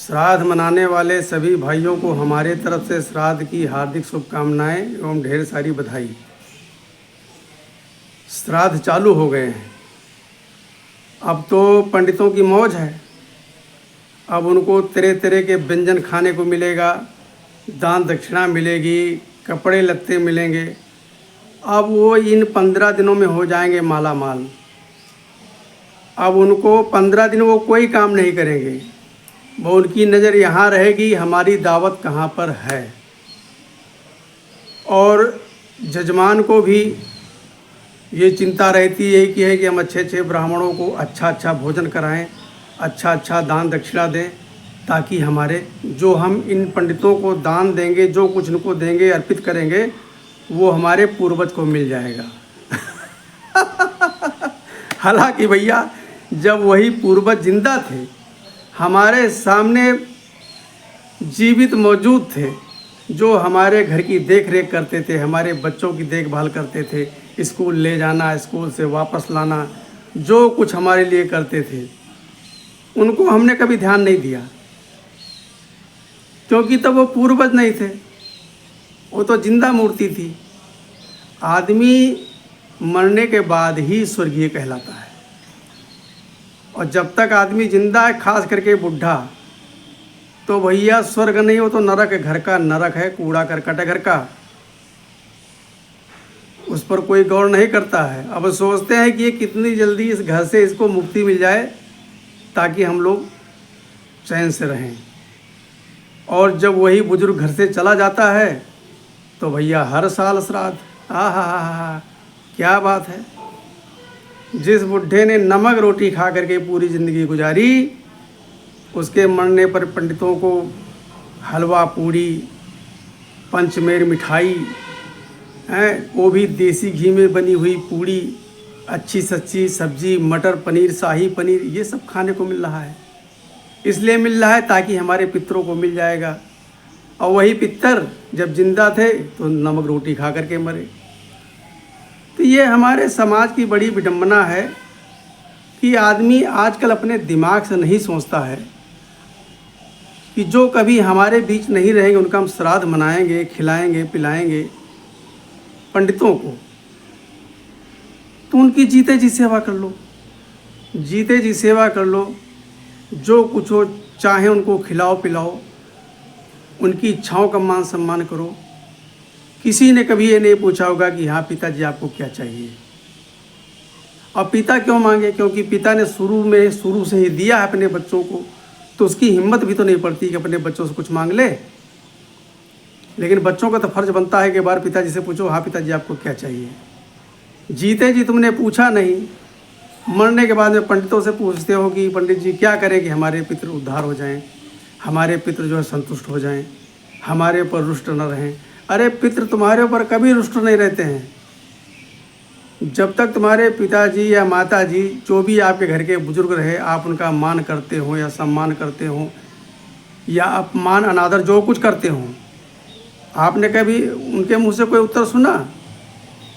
श्राद्ध मनाने वाले सभी भाइयों को हमारे तरफ से श्राद्ध की हार्दिक शुभकामनाएं एवं ढेर सारी बधाई। श्राद्ध चालू हो गए हैं। अब तो पंडितों की मौज है। अब उनको तरह तरह के व्यंजन खाने को मिलेगा, दान दक्षिणा मिलेगी, कपड़े लत्ते मिलेंगे। अब वो इन 15 दिनों में हो जाएंगे माला माल। अब उनको 15 दिन वो कोई काम नहीं करेंगे। वो उनकी नज़र यहाँ रहेगी हमारी दावत कहाँ पर है। और जजमान को भी ये चिंता रहती है कि हम अच्छे अच्छे ब्राह्मणों को अच्छा अच्छा भोजन कराएं, अच्छा अच्छा दान दक्षिणा दें, ताकि हमारे जो हम इन पंडितों को दान देंगे, जो कुछ इनको देंगे, अर्पित करेंगे, वो हमारे पूर्वज को मिल जाएगा। हालांकि भैया जब वही पूर्वज जिंदा थे, हमारे सामने जीवित मौजूद थे, जो हमारे घर की देख रेख करते थे, हमारे बच्चों की देखभाल करते थे, स्कूल ले जाना, स्कूल से वापस लाना, जो कुछ हमारे लिए करते थे, उनको हमने कभी ध्यान नहीं दिया, क्योंकि तब वो पूर्वज नहीं थे, वो तो जिंदा मूर्ति थी। आदमी मरने के बाद ही स्वर्गीय कहलाता है, और जब तक आदमी जिंदा है, खास करके बुढ़ा, तो भैया स्वर्ग नहीं, हो तो नरक है, घर का नरक है, कूड़ा करकट है घर का। उस पर कोई गौर नहीं करता है। अब सोचते हैं कि ये कितनी जल्दी इस घर से इसको मुक्ति मिल जाए, ताकि हम लोग चैन से रहें। और जब वही बुजुर्ग घर से चला जाता है, तो भैया हर साल श्राद्ध। हा, क्या बात है। जिस बुढ़े ने नमक रोटी खा करके पूरी ज़िंदगी गुजारी, उसके मरने पर पंडितों को हलवा पूड़ी, पंचमेर मिठाई है, वो भी देसी घी में बनी हुई पूड़ी, अच्छी सच्ची सब्जी, मटर पनीर, शाही पनीर, ये सब खाने को मिल रहा है। इसलिए मिल रहा है ताकि हमारे पितरों को मिल जाएगा। और वही पितर जब जिंदा थे तो नमक रोटी खा करके मरे। तो ये हमारे समाज की बड़ी विडंबना है कि आदमी आजकल अपने दिमाग से नहीं सोचता है कि जो कभी हमारे बीच नहीं रहेंगे उनका हम श्राद्ध मनाएंगे, खिलाएंगे, पिलाएंगे पंडितों को, तो उनकी जीते जी सेवा कर लो, जीते जी सेवा कर लो। जो कुछ हो चाहे उनको खिलाओ पिलाओ, उनकी इच्छाओं का मान सम्मान करो। किसी ने कभी ये नहीं पूछा होगा कि हाँ पिताजी आपको क्या चाहिए। और पिता क्यों मांगे? क्योंकि पिता ने शुरू से ही दिया है अपने बच्चों को, तो उसकी हिम्मत भी तो नहीं पड़ती कि अपने बच्चों से कुछ मांग ले। लेकिन बच्चों का तो फर्ज बनता है कि बार पिताजी से पूछो, हाँ पिताजी आपको क्या चाहिए। जीते जी तुमने पूछा नहीं, मरने के बाद में पंडितों से पूछते हो कि पंडित जी क्या करें कि हमारे पितृ उद्धार हो जाएं, हमारे पितृ जो है संतुष्ट हो जाएं, हमारे ऊपर रुष्ट न रहें। अरे पितृ तुम्हारे ऊपर कभी रुष्ट नहीं रहते हैं। जब तक तुम्हारे पिताजी या माताजी, जो भी आपके घर के बुजुर्ग रहे, आप उनका मान करते हो या सम्मान करते हो या अपमान अनादर जो कुछ करते हो, आपने कभी उनके मुंह से कोई उत्तर सुना?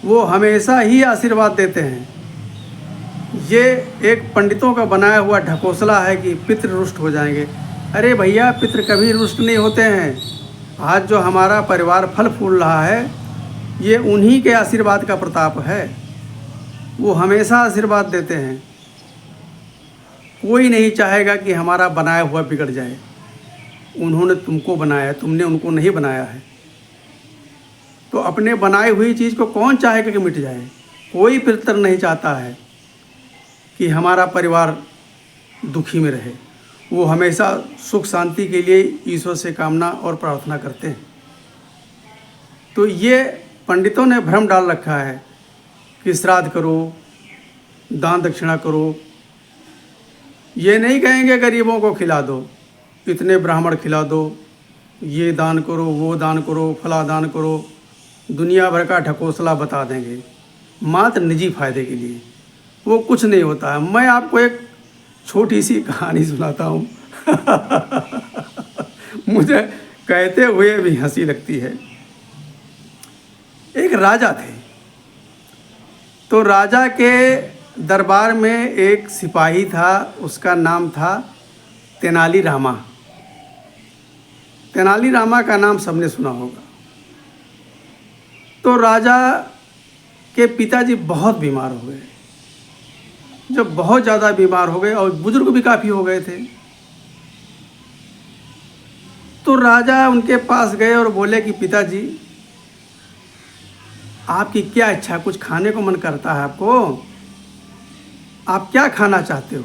वो हमेशा ही आशीर्वाद देते हैं। ये एक पंडितों का बनाया हुआ ढकोसला है कि पितृ रुष्ट हो जाएंगे। अरे भैया पितृ कभी रुष्ट नहीं होते हैं। आज जो हमारा परिवार फल फूल रहा है, ये उन्हीं के आशीर्वाद का प्रताप है। वो हमेशा आशीर्वाद देते हैं। कोई नहीं चाहेगा कि हमारा बनाया हुआ बिगड़ जाए। उन्होंने तुमको बनाया है, तुमने उनको नहीं बनाया है। तो अपने बनाई हुई चीज़ को कौन चाहेगा कि मिट जाए? कोई पितर नहीं चाहता है कि हमारा परिवार दुखी में रहे। वो हमेशा सुख शांति के लिए ईश्वर से कामना और प्रार्थना करते हैं। तो ये पंडितों ने भ्रम डाल रखा है कि श्राद्ध करो, दान दक्षिणा करो। ये नहीं कहेंगे गरीबों को खिला दो, इतने ब्राह्मण खिला दो, ये दान करो, वो दान करो, फला दान करो। दुनिया भर का ढकोसला बता देंगे मात्र निजी फायदे के लिए। वो कुछ नहीं होता है। मैं आपको एक छोटी सी कहानी सुनाता हूँ। मुझे कहते हुए भी हंसी लगती है। एक राजा थे, तो राजा के दरबार में एक सिपाही था, उसका नाम था तेनाली रामा। तेनालीरामा का नाम सबने सुना होगा। तो राजा के पिताजी बहुत बीमार हो गए, जब बहुत ज़्यादा बीमार हो गए और बुजुर्ग भी काफ़ी हो गए थे, तो राजा उनके पास गए और बोले कि पिताजी, आपकी क्या इच्छा, कुछ खाने को मन करता है आपको, आप क्या खाना चाहते हो?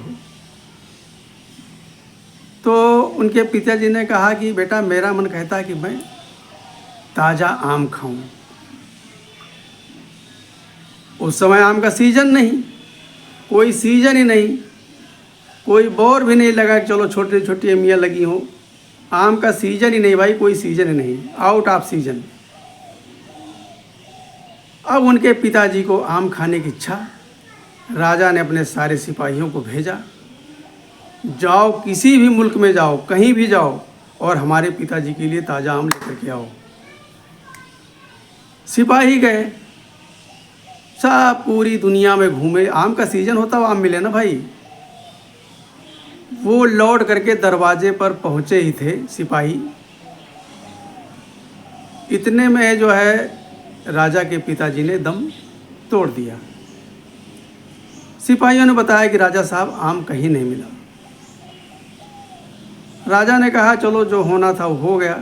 तो उनके पिताजी ने कहा कि बेटा, मेरा मन कहता है कि मैं ताज़ा आम खाऊं। उस समय आम का सीजन नहीं, कोई सीजन ही नहीं, कोई बोर भी नहीं लगा कि चलो छोटी छोटी अमियाँ लगी हों। आम का सीजन ही नहीं भाई, कोई सीजन ही नहीं, आउट ऑफ सीजन। अब उनके पिताजी को आम खाने की इच्छा, राजा ने अपने सारे सिपाहियों को भेजा, जाओ किसी भी मुल्क में जाओ, कहीं भी जाओ और हमारे पिताजी के लिए ताज़ा आम लेकर के आओ। सिपाही गए, सब पूरी दुनिया में घूमे, आम का सीजन होता वो आम मिले ना भाई। वो लौट करके दरवाजे पर पहुँचे ही थे सिपाही, इतने में जो है राजा के पिताजी ने दम तोड़ दिया। सिपाहियों ने बताया कि राजा साहब आम कहीं नहीं मिला। राजा ने कहा चलो जो होना था वो हो गया,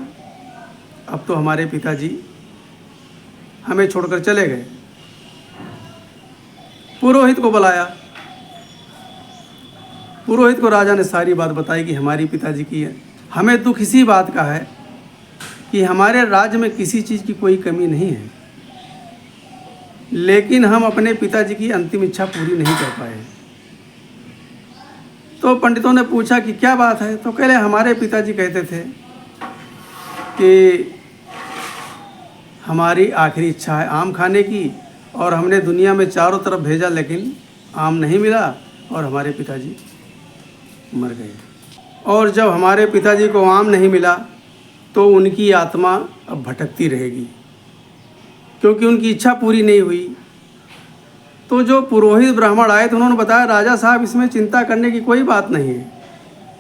अब तो हमारे पिताजी हमें छोड़कर चले गए। पुरोहित को बुलाया, पुरोहित को राजा ने सारी बात बताई कि हमारी पिताजी की है, हमें दुख इसी बात का है कि हमारे राज्य में किसी चीज़ की कोई कमी नहीं है, लेकिन हम अपने पिताजी की अंतिम इच्छा पूरी नहीं कर पाए। तो पंडितों ने पूछा कि क्या बात है? तो कह रहे हमारे पिताजी कहते थे कि हमारी आखिरी इच्छा है आम खाने की, और हमने दुनिया में चारों तरफ भेजा लेकिन आम नहीं मिला और हमारे पिताजी मर गए। और जब हमारे पिताजी को आम नहीं मिला तो उनकी आत्मा अब भटकती रहेगी, क्योंकि उनकी इच्छा पूरी नहीं हुई। तो जो पुरोहित ब्राह्मण आए थे उन्होंने बताया राजा साहब, इसमें चिंता करने की कोई बात नहीं है,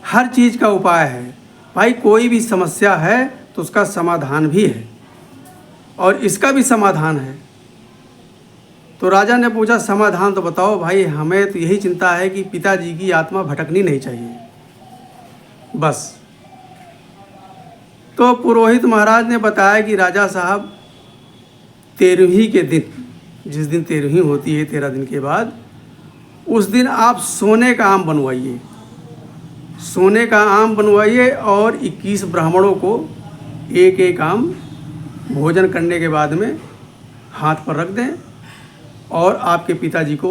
हर चीज़ का उपाय है भाई। कोई भी समस्या है तो उसका समाधान भी है, और इसका भी समाधान है। तो राजा ने पूछा समाधान तो बताओ भाई, हमें तो यही चिंता है कि पिताजी की आत्मा भटकनी नहीं चाहिए बस। तो पुरोहित महाराज ने बताया कि राजा साहब, 13वीं के दिन, जिस दिन 13वीं होती है 13 दिन के बाद, उस दिन आप सोने का आम बनवाइए, सोने का आम बनवाइए और 21 ब्राह्मणों को एक एक आम भोजन करने के बाद में हाथ पर रख दें, और आपके पिताजी को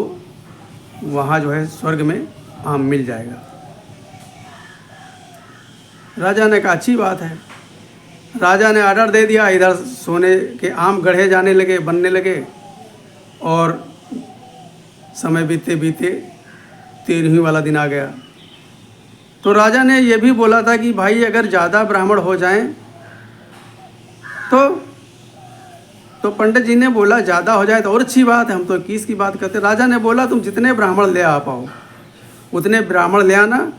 वहाँ जो है स्वर्ग में आम मिल जाएगा। राजा ने कहा अच्छी बात है। राजा ने ऑर्डर दे दिया, इधर सोने के आम गढ़े जाने लगे, बनने लगे, और समय बीते बीते 13वीं वाला दिन आ गया। तो राजा ने यह भी बोला था कि भाई अगर ज़्यादा ब्राह्मण हो जाएं तो पंडित जी ने बोला ज़्यादा हो जाए तो और अच्छी बात है, हम तो 21 की बात करते। राजा ने बोला तुम जितने ब्राह्मण ले आ पाओ उतने ब्राह्मण ले आना,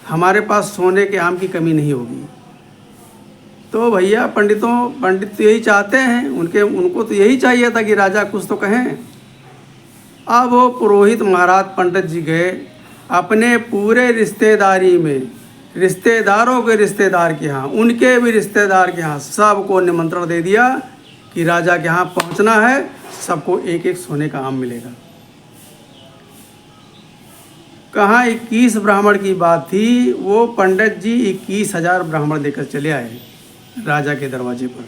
हमारे पास सोने के आम की कमी नहीं होगी। तो भैया पंडित तो यही चाहते हैं, उनको तो यही चाहिए था कि राजा कुछ तो कहें। अब वो पुरोहित महाराज पंडित जी गए अपने पूरे रिश्तेदारी में, रिश्तेदारों के रिश्तेदार के यहाँ, उनके भी रिश्तेदार के यहाँ, सबको निमंत्रण दे दिया कि राजा के यहाँ पहुँचना है, सबको एक एक सोने का आम मिलेगा। कहाँ 21 ब्राह्मण की बात थी, वो पंडित जी 21,000 ब्राह्मण लेकर चले आए राजा के दरवाजे पर।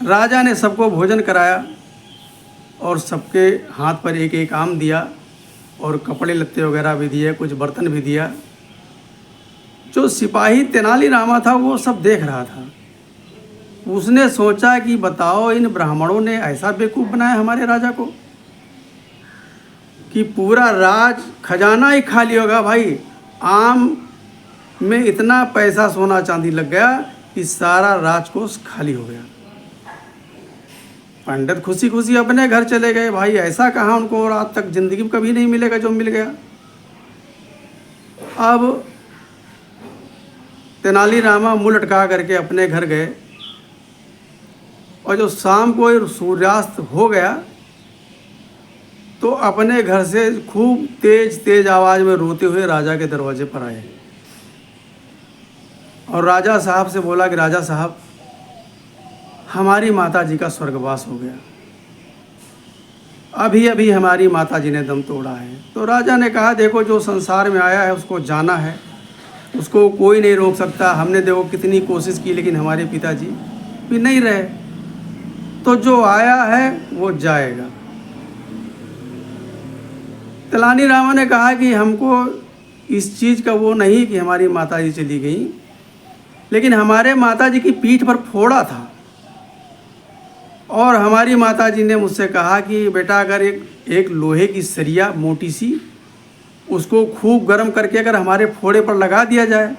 राजा ने सबको भोजन कराया और सबके हाथ पर एक एक आम दिया, और कपड़े लत्ते वगैरह भी दिए, कुछ बर्तन भी दिया। जो सिपाही तेनालीरामा था वो सब देख रहा था। उसने सोचा कि बताओ इन ब्राह्मणों ने ऐसा बेवकूफ़ बनाया हमारे राजा को कि पूरा राज खजाना ही खाली होगा। भाई आम में इतना पैसा सोना चांदी लग गया कि सारा राजकोष खाली हो गया। पंडित खुशी खुशी अपने घर चले गए। भाई ऐसा कहाँ उनको और आज तक ज़िंदगी में कभी नहीं मिलेगा जो मिल गया। अब तेनालीरामा मुंह लटका करके अपने घर गए। और जो शाम को सूर्यास्त हो गया तो अपने घर से खूब तेज तेज आवाज़ में रोते हुए राजा के दरवाजे पर आए और राजा साहब से बोला कि राजा साहब, हमारी माता जी का स्वर्गवास हो गया, अभी अभी हमारी माता जी ने दम तोड़ा है। तो राजा ने कहा, देखो जो संसार में आया है उसको जाना है, उसको कोई नहीं रोक सकता। हमने देखो कितनी कोशिश की लेकिन हमारे पिताजी भी नहीं रहे, तो जो आया है वो जाएगा। तेनालीरामा ने कहा कि हमको इस चीज़ का वो नहीं कि हमारी माता जी चली गई, लेकिन हमारे माता जी की पीठ पर फोड़ा था और हमारी माता जी ने मुझसे कहा कि बेटा अगर एक लोहे की सरिया मोटी सी उसको खूब गर्म करके अगर हमारे फोड़े पर लगा दिया जाए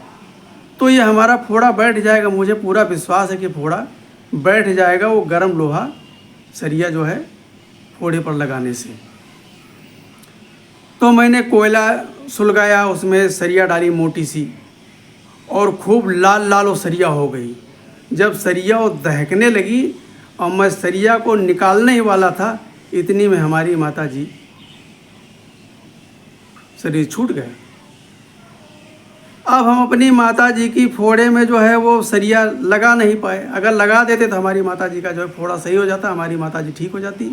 तो ये हमारा फोड़ा बैठ जाएगा। मुझे पूरा विश्वास है कि फोड़ा बैठ जाएगा, वो गर्म लोहा सरिया जो है फोड़े पर लगाने से। तो मैंने कोयला सुलगाया, उसमें सरिया डाली मोटी सी और खूब लाल लाल वो सरिया हो गई। जब सरिया वो दहकने लगी और मैं सरिया को निकालने ही वाला था, इतनी में हमारी माता जी शरीर छूट गया। अब हम अपनी माता जी की फोड़े में जो है वो सरिया लगा नहीं पाए। अगर लगा देते तो हमारी माता जी का जो है फोड़ा सही हो जाता, हमारी माता जी ठीक हो जाती।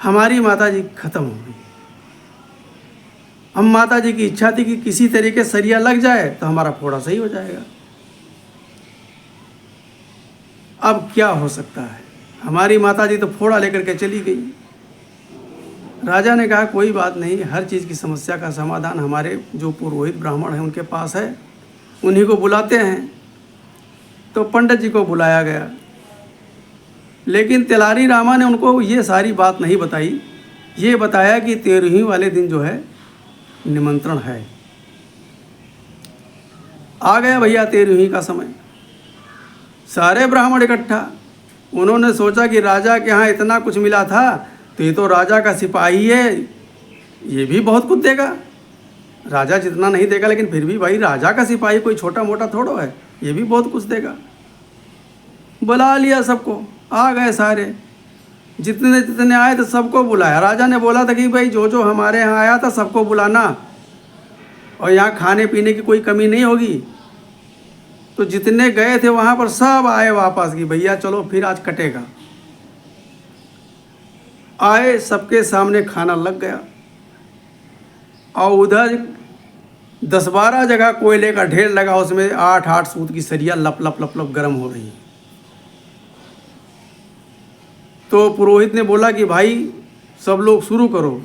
हमारी माता जी खत्म हो गई। हम माता जी की इच्छा थी कि किसी तरीके सरिया लग जाए तो हमारा फोड़ा सही हो जाएगा। अब क्या हो सकता है, हमारी माता जी तो फोड़ा लेकर के चली गई। राजा ने कहा कोई बात नहीं, हर चीज़ की समस्या का समाधान हमारे जो पुरोहित ब्राह्मण हैं उनके पास है, उन्हीं को बुलाते हैं। तो पंडित जी को बुलाया गया, लेकिन तेनालीरामा ने उनको ये सारी बात नहीं बताई। ये बताया कि 13वीं वाले दिन जो है निमंत्रण है। आ गया भैया 13वीं का समय, सारे ब्राह्मण इकट्ठा। उन्होंने सोचा कि राजा के यहाँ इतना कुछ मिला था तो ये तो राजा का सिपाही है, ये भी बहुत कुछ देगा। राजा जितना नहीं देगा लेकिन फिर भी भाई राजा का सिपाही कोई छोटा मोटा थोड़ो है, ये भी बहुत कुछ देगा। बुला लिया सबको, आ गए सारे, जितने जितने आए थे सबको बुलाया। राजा ने बोला था कि भाई जो जो हमारे यहाँ आया था सबको बुलाना और यहाँ खाने पीने की कोई कमी नहीं होगी। तो जितने गए थे वहाँ पर सब आए वापस कि भैया चलो फिर आज कटेगा। आए, सबके सामने खाना लग गया और उधर 10-12 जगह कोयले का ढेर लगा, उसमें 8-8 सूत की सरिया लप लप लप लप गर्म हो रही। तो पुरोहित ने बोला कि भाई सब लोग शुरू करो।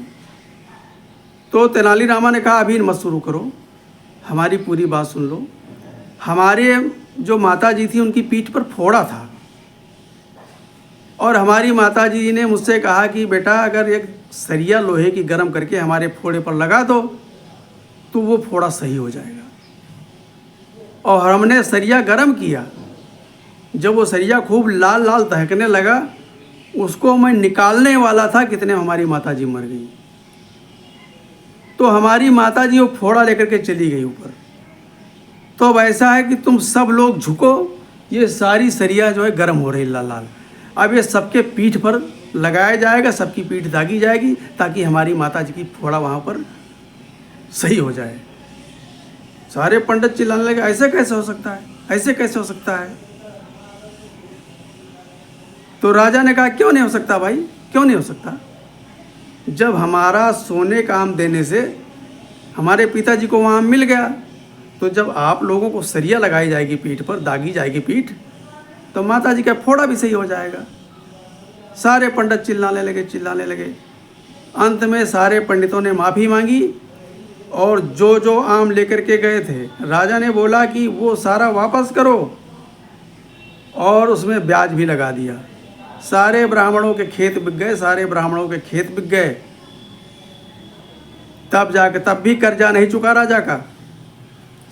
तो तेनालीरामा ने कहा अभी मत शुरू करो, हमारी पूरी बात सुन लो। हमारे जो माता जी थी उनकी पीठ पर फोड़ा था और हमारी माता जी ने मुझसे कहा कि बेटा अगर एक सरिया लोहे की गर्म करके हमारे फोड़े पर लगा दो तो वो फोड़ा सही हो जाएगा। और हमने सरिया गर्म किया, जब वो सरिया खूब लाल लाल दहकने लगा उसको मैं निकालने वाला था, कितने हमारी माता जी मर गई। तो हमारी माता जी वो फोड़ा लेकर के चली गई ऊपर। तो अब ऐसा है कि तुम सब लोग झुको, ये सारी सरिया जो है गर्म हो रही लाल लाल, अब ये सबके पीठ पर लगाया जाएगा, सबकी पीठ दागी जाएगी ताकि हमारी माता जी की फोड़ा वहाँ पर सही हो जाए। सारे पंडित चिल्लाने लगे ऐसे कैसे हो सकता है, ऐसे कैसे हो सकता है। तो राजा ने कहा क्यों नहीं हो सकता भाई, क्यों नहीं हो सकता। जब हमारा सोने काम देने से हमारे पिताजी को वहाँ मिल गया, तो जब आप लोगों को सरिया लगाई जाएगी पीठ पर, दागी जाएगी पीठ, तो माता जी का फोड़ा भी सही हो जाएगा। सारे पंडित चिल्लाने लगे। अंत में सारे पंडितों ने माफ़ी मांगी और जो जो आम लेकर के गए थे राजा ने बोला कि वो सारा वापस करो और उसमें ब्याज भी लगा दिया। सारे ब्राह्मणों के खेत बिक गए, सारे ब्राह्मणों के खेत बिक गए। तब भी कर्जा नहीं चुका राजा का।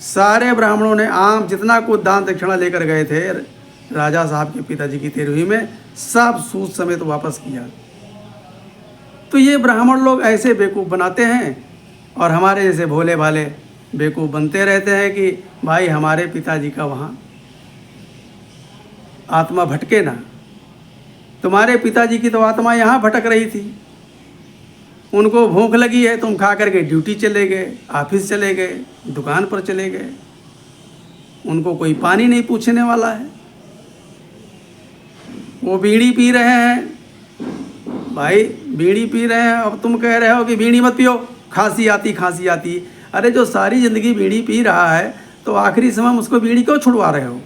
सारे ब्राह्मणों ने आम जितना कुछ दान दक्षिणा लेकर गए थे राजा साहब के पिताजी की 13वीं में, सब सूद समेत वापस किया। तो ये ब्राह्मण लोग ऐसे बेवकूफ़ बनाते हैं और हमारे जैसे भोले भाले बेवकूफ़ बनते रहते हैं कि भाई हमारे पिताजी का वहाँ आत्मा भटके ना। तुम्हारे पिताजी की तो आत्मा यहाँ भटक रही थी। उनको भूख लगी है, तुम खा करके ड्यूटी चले गए, ऑफिस चले गए, दुकान पर चले गए। उनको कोई पानी नहीं पूछने वाला है। वो बीड़ी पी रहे हैं, भाई बीड़ी पी रहे हैं, अब तुम कह रहे हो कि बीड़ी मत पियो, खांसी आती। अरे जो सारी ज़िंदगी बीड़ी पी रहा है तो आखिरी समय उसको बीड़ी क्यों छुड़वा रहे हो?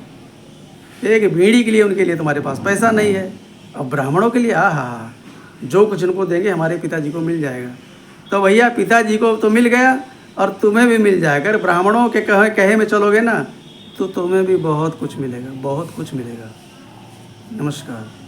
एक बीड़ी के लिए उनके लिए तुम्हारे पास पैसा नहीं है। अब ब्राह्मणों के लिए हाँ, जो कुछ उनको देंगे हमारे पिताजी को मिल जाएगा। तो भैया पिताजी को तो मिल गया और तुम्हें भी मिल जाएगा। अगर ब्राह्मणों के कहे में चलोगे ना तो तुम्हें भी बहुत कुछ मिलेगा, बहुत कुछ मिलेगा। नमस्कार।